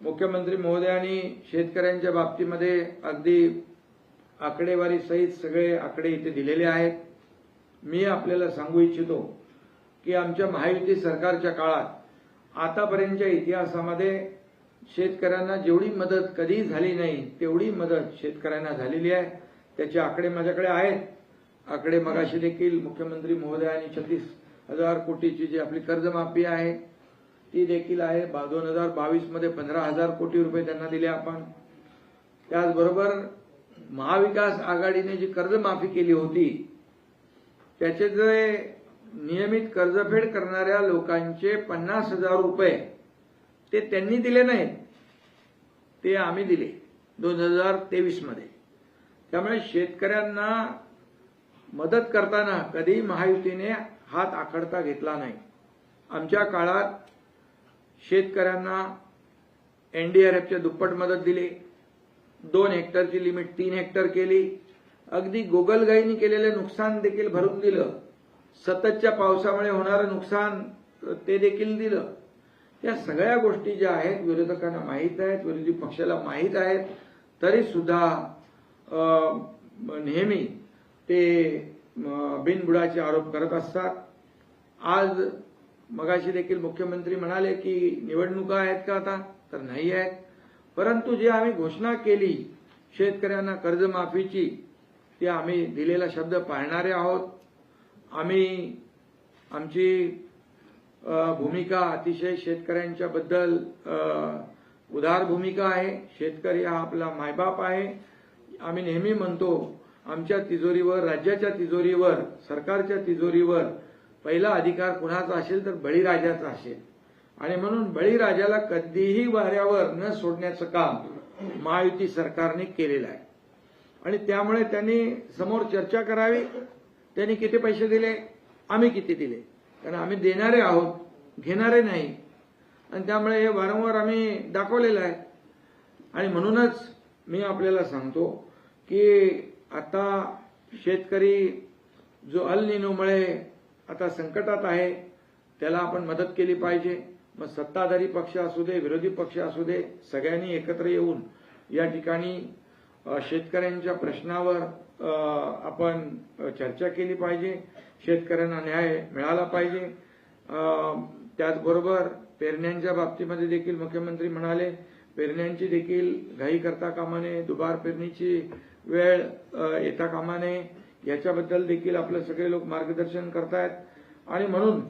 मुख्यमंत्री महोदयांनी शेतकऱ्यांच्या बाबतीमध्ये अगदी आकडेवारी सहित सगळे आकडे इथे दिलेले आहेत। मी आपल्याला सांगू इच्छितो की आमच्या महायुती सरकारच्या काळात आतापर्यंतच्या इतिहासामध्ये शेतकऱ्यांना जेवढी मदत कधी झाली नाही तेवढी मदत शेतकऱ्यांना झालेली आहे। त्याचे आकडे माझ्याकडे आहेत। आकडे मगाशी देखील मुख्यमंत्री महोदयांनी 36,000 कोटीची जी आपली कर्जमाफी आहे ती देखील आहे। 2022 मध्ये 15,000 कोटी रुपये त्यांना दिले आपण। त्याचबरोबर महाविकास आघाडीने जी कर्जमाफी केली होती त्याचे जे नियमित कर्जफेड करणाऱ्या लोकांचे 50,000 रुपये ते त्यांनी दिले नाहीत, ते आम्ही दिले 2023 मध्ये। त्यामुळे शेतकऱ्यांना मदत करताना कधी महायुतीने हात आखडता घेतला नाही। आमच्या काळात शेतकऱ्यांना एनडीआरएफच्या दुप्पट मदत दिली, 2 हेक्टरची लिमिट 3 हेक्टर केली, अगदी गोगलगाईंनी केलेले नुकसान देखील भरून दिलं, सततच्या पावसामुळे होणारं नुकसान ते देखील दिलं। या सगळ्या गोष्टी ज्या आहेत विरोधकांना माहीत आहेत, विरोधी पक्षाला माहीत आहेत, तरी सुद्धा नेहमी ते बिनबुडाचे आरोप करत असतात। आज मगाशी देखील मुख्यमंत्री म्हणाले की निवडणुका आहेत का आता, तर नाही आहेत, परंतु जे आम्ही घोषणा केली शेतकऱ्यांना कर्जमाफीची ती आम्ही दिलेला शब्द पाळणारे आहोत। आम्ही आमची भूमिका अतिशय शेतकऱ्यांच्या बद्दल उदार भूमिका आहे। शेतकरी हा आपला मायबाप आहे। आम्ही नेहमी म्हणतो आमच्या तिजोरीवर, राज्याच्या तिजोरीवर, सरकारच्या तिजोरीवर पहिला अधिकार कुणाचा असेल तर बळीराजाचा असेल, आणि म्हणून बळीराजाला कधीही वाऱ्यावर न सोडण्याचं काम महायुती सरकारने केलेलं आहे। आणि त्यामुळे त्यांनी समोर चर्चा करावी, त्यांनी किती पैसे दिले, आम्ही किती दिले, कारण आम्ही देणारे आहोत, घेणारे नाही, आणि त्यामुळे हे वारंवार आम्ही दाखवलेलं आहे। आणि म्हणूनच मी आपल्याला सांगतो की आता शेतकरी जो अल निनोमुळे आता संकटात आहे त्याला आपण मदत केली पाहिजे। मग सत्ताधारी पक्ष असू दे, विरोधी पक्ष असू दे, सगळ्यांनी एकत्र येऊन या ठिकाणी शेतकऱ्यांच्या प्रश्नावर आपण चर्चा केली पाहिजे, शेतकऱ्यांना न्याय मिळाला पाहिजे। त्याचबरोबर पेरण्यांच्या बाबतीमध्ये देखील मुख्यमंत्री म्हणाले पेरण्यांची देखील घाई करता कामा नये, दुबार पेरणीची वेळ येता कामा नये, याच्याबद्दल देखील आपले सगळे लोक मार्गदर्शन करतायत। आणि म्हणून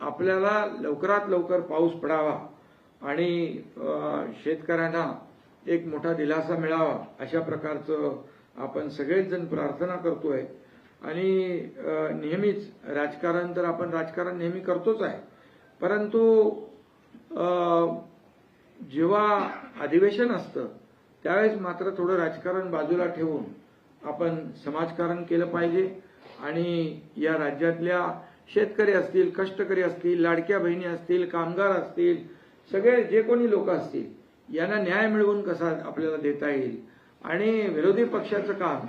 आपल्याला लवकरात लवकर पाऊस पडावा आणि शेतकऱ्यांना एक मोठा दिलासा मिळावा अशा प्रकारचं आपण सगळेच जण प्रार्थना करतोय। आणि नेहमीच राजकारण तर आपण राजकारण नेहमी करतोच आहे, परंतु जेव्हा अधिवेशन असतं त्यावेळेस मात्र थोडं राजकारण बाजूला ठेवून आपण समाजकारण केलं पाहिजे। आणि या राज्यातल्या शेतकरी असतील, कष्टकरी असतील, लाडक्या बहिणी असतील, कामगार असतील, सगळे जे कोणी लोक असतील यांना न्याय मिळवून कसा आपल्याला देता येईल। आणि विरोधी पक्षाचं काम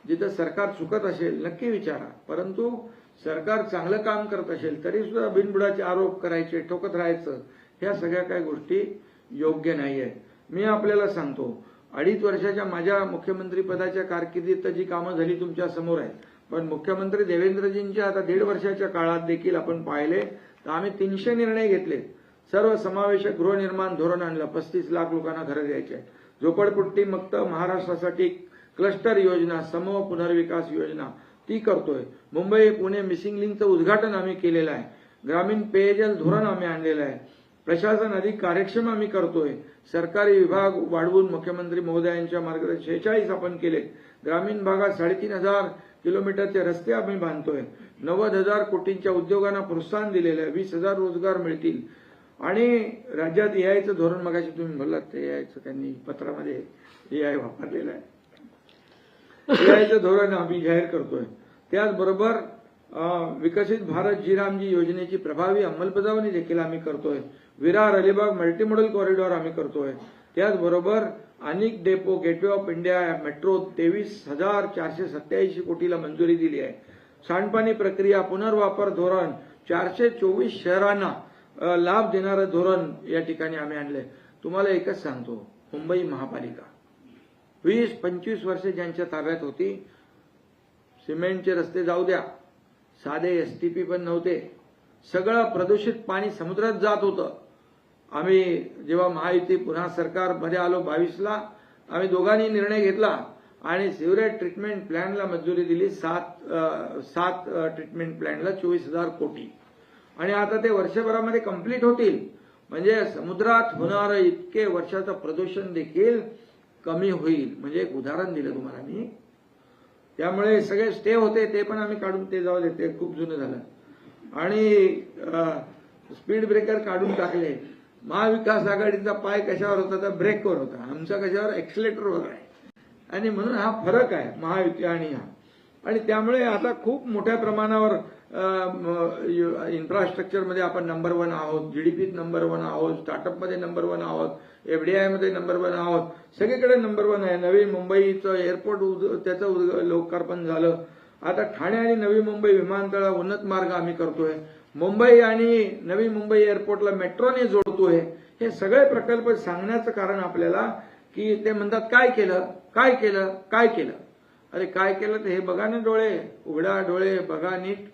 जिथं सरकार चुकत असेल नक्की विचारा, परंतु सरकार चांगलं काम करत असेल तरी सुद्धा बिनबुडाचे आरोप करायचे, ठोकत राहायचं, ह्या सगळ्या काही गोष्टी योग्य नाही आहेत। मी आपल्याला सांगतो 2.5 वर्षाच्या माझ्या मुख्यमंत्री पदाच्या कारकिर्दीत जी कामं झाली तुमच्या समोर आहेत, पण मुख्यमंत्री देवेंद्रजींच्या आता 1.5 वर्षाच्या काळात देखील आपण पाहिले तर आम्ही 300 निर्णय घेतले। सर्वसमावेशक गृहनिर्माण धोरण आणलं, 35 लाख लोकांना घरं द्यायचे, झोपडपट्टी मुक्त महाराष्ट्रासाठी क्लस्टर योजना, समूह पुनर्विकास योजना ती करतोय, मुंबई पुणे मिसिंग लिंकचं उद्घाटन आम्ही केलेलं आहे, ग्रामीण पेयजल धोरण आम्ही आणलेलं आहे, प्रशासन अधिक कार्यक्षम आम्ही करतोय, सरकारी विभाग वाढवून मुख्यमंत्री महोदयांच्या मार्गदर्शन 46 आपण केले, ग्रामीण भागात 3,500 किलोमीटरचे रस्ते आम्ही बांधतोय, 90,000 कोटींच्या उद्योगांना प्रोत्साहन दिलेलं आहे, 20,000 रोजगार मिळतील। आणि राज्यात एआयचं धोरण मगाशी तुम्ही बोललात ते एआयचं त्यांनी पत्रामध्ये एआय वापरलेलं आहे, एआयचं धोरण आम्ही जाहीर करतोय। त्याचबरोबर विकसित भारत जी योजनेची प्रभावी अंमलबजावणी देखील आम्ही करतोय, विरार अलिबाग मल्टीमॉडल कॉरिडॉर आम्ही करतोय। त्याचबरोबर अनेक depot, gateway of India metro 23,487 कोटीला मंजुरी दिली आहे। सांडपाणी प्रक्रिया पुनर्वापर धोरण 424 शहरांना लाभ देणारं धोरण या ठिकाणी आम्ही आणलंय. तुम्हाला एकच सांगतो, मुंबई महापालिका 20-25 वर्षे ज्यांच्या ताब्यात होती, सिमेंटचे रस्ते जाऊ द्या, साधे एसटीपी पण नव्हते, सगळं प्रदूषित पाणी समुद्रात जात होतं. आम्ही जेव्हा महायुती पुन्हा सरकारमध्ये आलो 22ला, आम्ही दोघांनी निर्णय घेतला आणि सिवरेज ट्रीटमेंट प्लॅनला मंजुरी दिली. 7 ट्रीटमेंट प्लॅनला 24,000 कोटी, आणि आता ते वर्षभरामध्ये कंप्लीट होतील. म्हणजे समुद्रात होणारं इतके वर्षाचं प्रदूषण देखील कमी होईल. म्हणजे एक उदाहरण दिलं तुम्हाला मी. त्यामुळे सगळे स्टे होते ते पण आम्ही काढून, ते जाऊ दे, ते खूप जुनं झालं. आणि स्पीड ब्रेकर काढून टाकले. महाविकास आघाडीचा पाय कशावर होता तर ब्रेकवर होता, आमचा कशावर, एक्सिलेटरवर आहे. आणि म्हणून हा फरक आहे महायुती आणि हा. आणि त्यामुळे आता खूप मोठ्या प्रमाणावर इन्फ्रास्ट्रक्चरमध्ये आपण नंबर 1 आहोत, जीडीपीत नंबर 1 आहोत, स्टार्टअपमध्ये नंबर 1 आहोत, एफडीआयमध्ये नंबर 1 आहोत, सगळीकडे नंबर 1 आहे. नवी मुंबईचं एअरपोर्ट त्याचं लोकार्पण झालं. आता ठाणे आणि नवी मुंबई विमानतळ उन्नत मार्ग आम्ही करतोय. मुंबई आणि नवी मुंबई एअरपोर्टला मेट्रोने जोडतोय. हे सगळे प्रकल्प सांगण्याचं कारण आपल्याला, की ते म्हणतात काय केलं, काय केलं, काय केलं. अरे काय केलं तर हे बघा ना, डोळे उघडा, डोळे बघा नीट.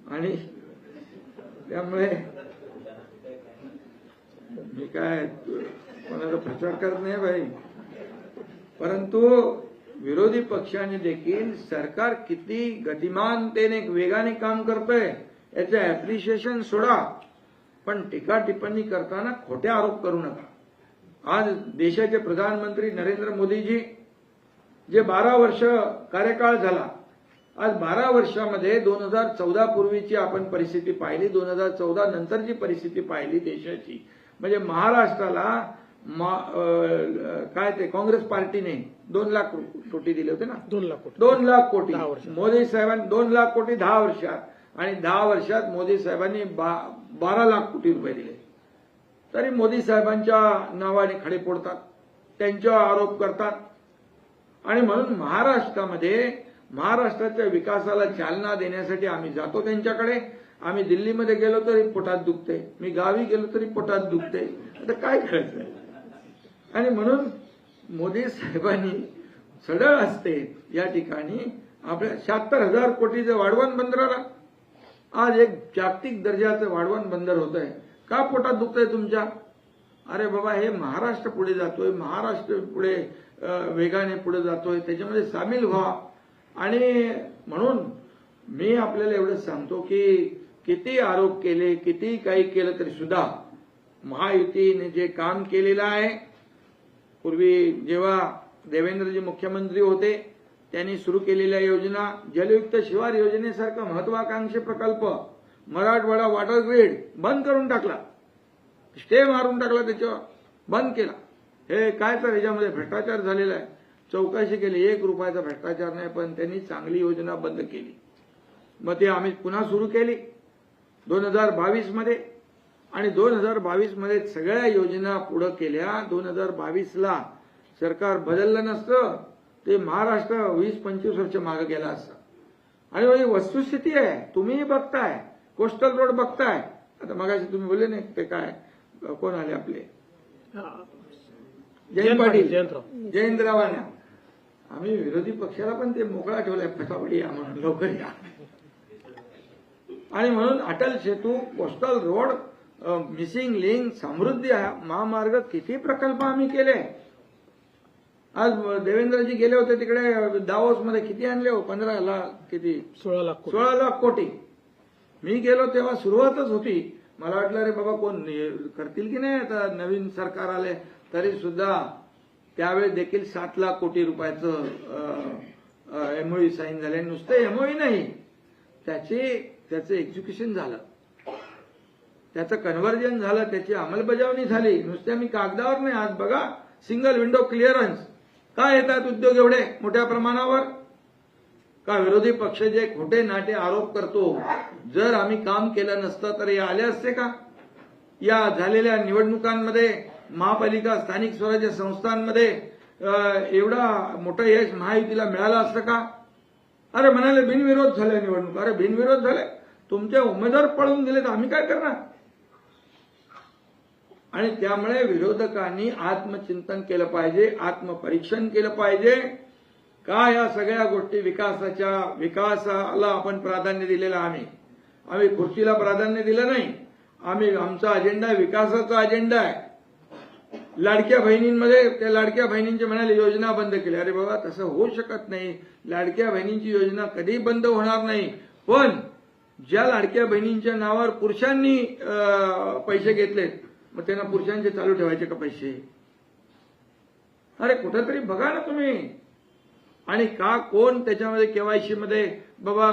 आणि त्यामुळे मी काय कोणाचा प्रचार करत नाही भाई, परंतु विरोधी पक्षाने देखील सरकार किती गतिमानतेने वेगाने काम करतंय याचं अप्रिशिएशन सोडा, पण टीका टिप्पणी करताना खोटे आरोप करू नका. आज देशाचे प्रधानमंत्री नरेंद्र मोदीजी, जे 12 वर्ष कार्यकाळ झाला, आज 12 वर्षामध्ये 2014 पूर्वीची आपण परिस्थिती पाहिली, 2014 नंतरची परिस्थिती पाहिली देशाची. म्हणजे महाराष्ट्राला काय ते काँग्रेस पार्टीने 2 लाख कोटी दिले होते ना, 2 लाख कोटी. मोदी साहेबांनी 2 लाख कोटी 10 वर्षात, आणि 10 वर्षात मोदी साहेबांनी 12 लाख कोटी रुपये दिले. तरी मोदी साहेबांच्या नावाने खडे फोडतात, त्यांच्यावर आरोप करतात. आणि म्हणून महाराष्ट्राच्या विकासाला चालना देण्यासाठी आम्ही जातो त्यांच्याकडे. आम्ही दिल्लीमध्ये गेलो तरी पोटात दुखते, मी गावी गेलो तरी पोटात दुखते. आता काय करायचं. आणि म्हणून मोदी साहेबांनी सडळ असते या ठिकाणी आपल्या 76,000 कोटीचं वाढवण बंदराला, आज एक जागतिक दर्जाचं वाढवण बंदर होत आहे. का पोटात दुखतंय तुमच्या. अरे बाबा, हे महाराष्ट्र पुढे जातोय, महाराष्ट्र पुढे वेगाने पुढे जातोय, त्याच्यामध्ये सामील व्हा. आणि म्हणून मी आपल्याला एवढंच सांगतो की किती आरोप केले, किती काही केलं तरी सुद्धा महायुतीने जे काम केलेलं आहे, पूर्वी जेव्हा देवेंद्रजी मुख्यमंत्री होते त्यांनी सुरू केलेल्या योजना, जलयुक्त शिवार योजनेसारखा महत्वाकांक्षी प्रकल्प, मराठवाडा वॉटर ग्रीड बंद करून टाकला, स्टे मारून टाकला, त्याच्यावर बंद केला. हे काय तर ह्याच्यामध्ये भ्रष्टाचार झालेला आहे. चौकशी केली, 1 रुपयाचा भ्रष्टाचार नाही, पण त्यांनी चांगली योजना बंद केली. मग ती आम्ही पुन्हा सुरू केली 2022 मध्ये, आणि 2022 मध्ये सगळ्या योजना पुढे केल्या. 2022ला सरकार बदललं नसतं ते महाराष्ट्र 20-25 वर्ष मागे गेला असतं. आणि ही वस्तुस्थिती आहे, तुम्हीही बघताय, कोस्टल रोड बघताय. आता मगाशी तुम्ही बोलले नाही ते काय, कोण आले आपले, जयंत पाटील, जयंतरावांना. आम्ही विरोधी पक्षाला पण ते मोकळा ठेवलाय, फटाफट या म्हणून, लवकर या. आणि म्हणून Atal Setu, coastal road, missing link, समृद्धी महामार्ग, किती प्रकल्प आम्ही केले. आज देवेंद्रजी गेले होते तिकडे दावोसमध्ये, किती आणले हो, 15 लाख, किती 16 लाख कोटी. मी गेलो तेव्हा सुरुवातच होती. मला वाटलं रे बाबा कोण करतील की नाही, आता नवीन सरकार आले, तरी सुद्धा त्यावेळेस देखील 7 लाख कोटी रुपयाचं एमओयू साईन झाले. नुसतं एमओयू नाही, त्याचं एक्झिक्युशन झालं, त्याचं कन्व्हर्जन झालं, त्याची अंमलबजावणी झाली. नुसत्या मी कागदावर नाही. आज बघा, सिंगल विंडो क्लिअरन्स. काय येतात उद्योग एवढे मोठ्या प्रमाणावर. का विरोधी पक्ष जे खोटे नाटे आरोप करतो, जर आम्ही काम केलं नसतं तर हे आले असते का. या झालेल्या निवडणुकांमध्ये महापालिका, स्थानिक स्वराज्य संस्थांमध्ये एवढा मोठं यश महायुतीला मिळालं असतं का. अरे म्हणाले बिनविरोध झाल्या निवडणूक. अरे बिनविरोध झाले, तुमचे उमेदवार पळवून दिले तर आम्ही काय करणार? आणि त्यामुळे विरोधकांनी आत्मचिंतन केलं पाहिजे, आत्मपरीक्षण केलं पाहिजे. का या सगळ्या गोष्टी विकासाला आपण प्राधान्य दिलेलं आम्ही खुर्चीला प्राधान्य दिलं नाही. आमचा अजेंडा विकासाचा अजेंडा आहे. लाडक्या बहिणींमध्ये त्या लाडक्या बहिणींचे म्हणाले योजना बंद केल्या. अरे बाबा, तसं होऊ शकत नाही. लाडक्या बहिणींची योजना कधी बंद होणार नाही. पण ज्या लाडक्या बहिणींच्या नावावर पुरुषांनी पैसे घेतलेत, मग त्यांना पुरुषांचे चालू ठेवायचे का पैसे? अरे कुठेतरी बघा ना तुम्ही. आणि का कोण त्याच्यामध्ये केवायसी मध्ये बाबा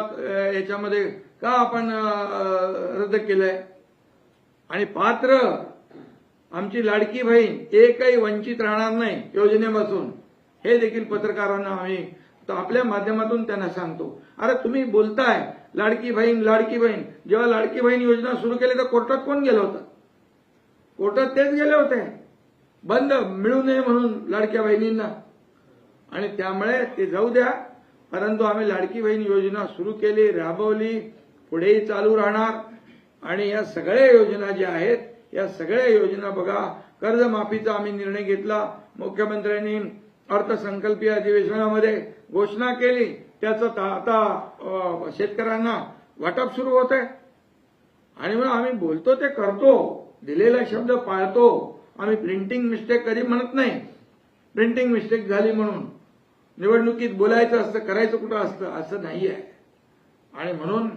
याच्यामध्ये का आपण रद्द केलंय? आणि पात्र आमची लाडकी बहीण एकही वंचित राहणार नाही योजनेपासून, हे देखील पत्रकारांना आम्ही आपल्या माध्यमातून त्यांना सांगतो. अरे तुम्ही बोलताय लाडकी बहीण, जेव्हा लाडकी बहीण योजना सुरू केली तर कोर्टात कोण गेलं होतं? कोर्टात तेच गेले होते, बंद मिळू नये म्हणून लाडक्या बहिणींना. आणि त्यामुळे ते जाऊ द्या, परंतु आम्ही लाडकी बहीण योजना सुरू केली, राबवली, पुढेही चालू राहणार. आणि या सगळ्या योजना ज्या आहेत, या सगळ्या योजना बघा, कर्जमाफीचा आम्ही निर्णय घेतला. मुख्यमंत्र्यांनी अर्थसंकल्पीय अधिवेशनामध्ये घोषणा केली, त्याचं आता शेतकऱ्यांना वाटप सुरू होत आहे. आणि मग आम्ही बोलतो ते करतो, दिलेला शब्द पाळतो. आम्ही प्रिंटिंग मिस्टेक कधी म्हणत नाही. प्रिंटिंग मिस्टेक झाली म्हणून निवडणुकीत बोलायचं असतं, करायचं कुठं असतं, असं नाही आहे. आणि म्हणून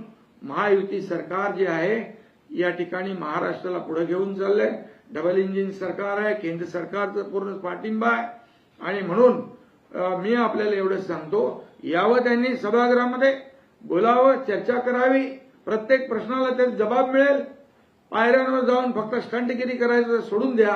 महायुती सरकार जे आहे या ठिकाणी महाराष्ट्राला पुढे घेऊन चाललंय. डबल इंजिन सरकार आहे, केंद्र सरकारचं पूर्ण पाठिंबा आहे. आणि म्हणून मी आपल्याला एवढंच सांगतो, यावं त्यांनी सभागृहामध्ये बोलावं, चर्चा करावी, प्रत्येक प्रश्नाला ते जबाब मिळेल. पायऱ्यांवर जाऊन फक्त स्टंटगिरी करायचं सोडून द्या.